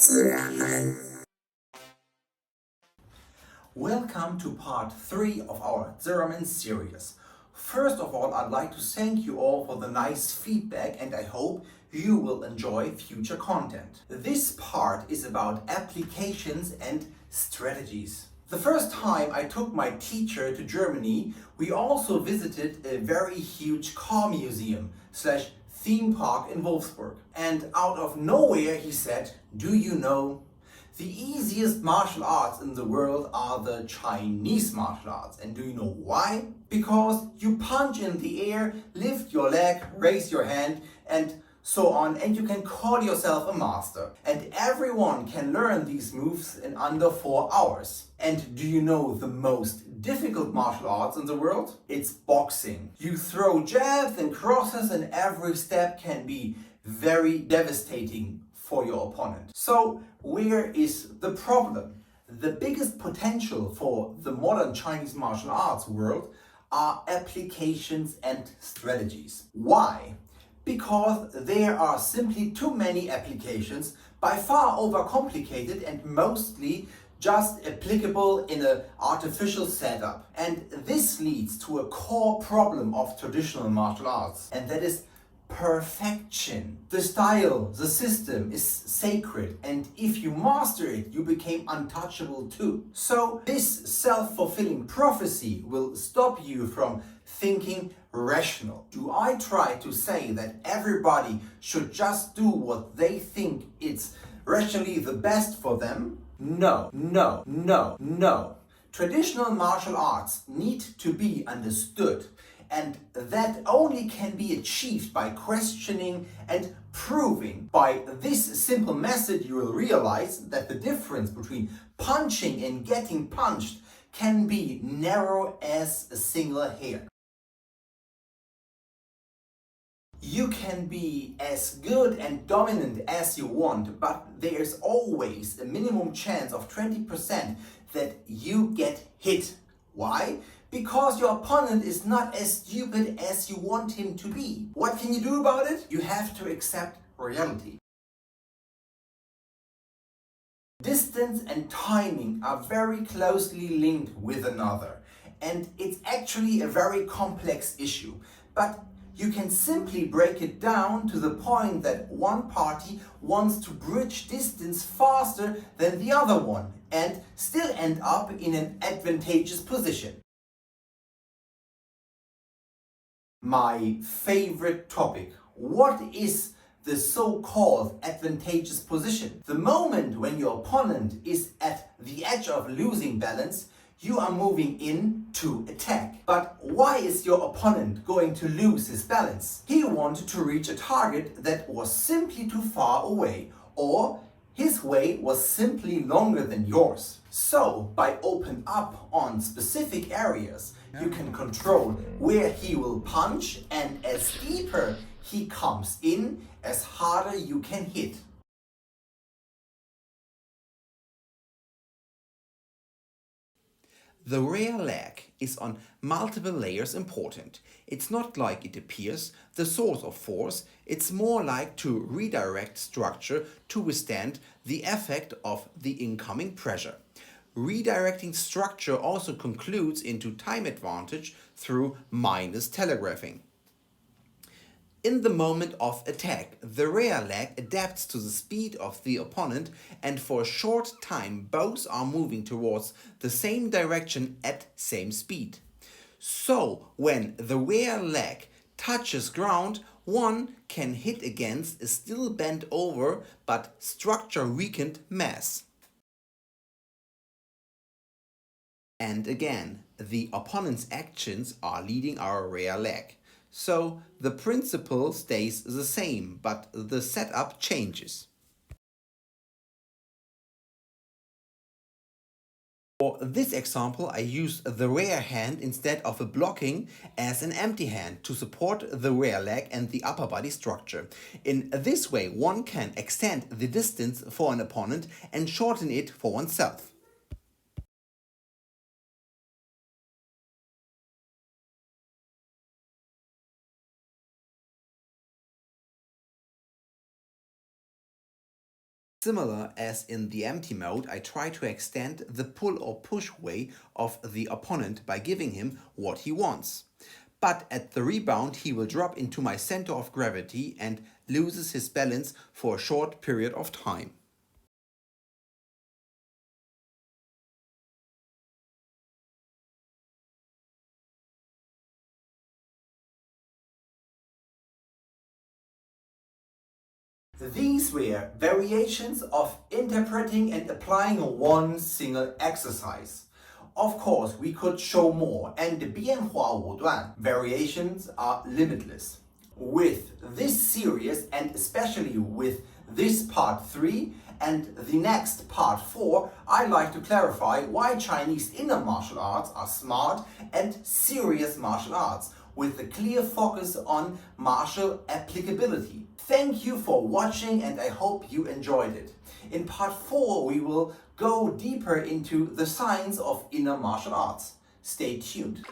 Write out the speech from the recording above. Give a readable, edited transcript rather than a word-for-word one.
Ziranmen. Welcome to part 3 of our Ziranmen series. First of all, I'd like to thank you all for the nice feedback, and I hope you will enjoy future content. This part is about applications and strategies. The first time I took my teacher to Germany, we also visited a very huge car museum slash theme park in Wolfsburg. And out of nowhere he said, "Do you know, the easiest martial arts in the world are the Chinese martial arts. And do you know why? Because you punch in the air, lift your leg, raise your hand, and so on, and you can call yourself a master. And everyone can learn these moves in under 4 hours. And do you know the most difficult martial arts in the world? It's boxing. You throw jabs and crosses, and every step can be very devastating for your opponent. So where is the problem? The biggest potential for the modern Chinese martial arts world are applications and strategies. Why? Because there are simply too many applications, by far overcomplicated and mostly just applicable in an artificial setup. And this leads to a core problem of traditional martial arts, and that is perfection. The style, the system is sacred, and if you master it, you become untouchable too. So this self-fulfilling prophecy will stop you from thinking rational. Do I try to say that everybody should just do what they think it's rationally the best for them? No, no, no, no. Traditional martial arts need to be understood, and that only can be achieved by questioning and proving. By this simple method, you will realize that the difference between punching and getting punched can be narrow as a single hair. You can be as good and dominant as you want, but there's always a minimum chance of 20% that you get hit. Why? Because your opponent is not as stupid as you want him to be. What can you do about it? You have to accept reality. Distance and timing are very closely linked with another, and it's actually a very complex issue. But you can simply break it down to the point that one party wants to bridge distance faster than the other one and still end up in an advantageous position. My favorite topic. What is the so-called advantageous position? The moment when your opponent is at the edge of losing balance, you are moving in to attack. But why is your opponent going to lose his balance? He wanted to reach a target that was simply too far away, or his way was simply longer than yours. So, by opening up on specific areas, you can control where he will punch, and as deeper he comes in, as harder you can hit. The rear leg is on multiple layers important. It's not like it appears the source of force, it's more like to redirect structure to withstand the effect of the incoming pressure. Redirecting structure also concludes into time advantage through minus telegraphing. In the moment of attack, the rear leg adapts to the speed of the opponent, and for a short time both are moving towards the same direction at same speed. So when the rear leg touches ground, one can hit against a still bent over but structure weakened mass. And again, the opponent's actions are leading our rear leg. So the principle stays the same, but the setup changes. For this example, I use the rear hand instead of a blocking as an empty hand to support the rear leg and the upper body structure. In this way, one can extend the distance for an opponent and shorten it for oneself. Similar as in the empty mode, I try to extend the pull or push way of the opponent by giving him what he wants. But at the rebound, he will drop into my center of gravity and loses his balance for a short period of time. These were variations of interpreting and applying one single exercise. Of course, we could show more, and the 变化五段 variations are limitless. With this series, and especially with this part 3 and the next part 4, I like to clarify why Chinese inner martial arts are smart and serious martial arts, with a clear focus on martial applicability. Thank you for watching, and I hope you enjoyed it. In part 4 we will go deeper into the science of inner martial arts. Stay tuned.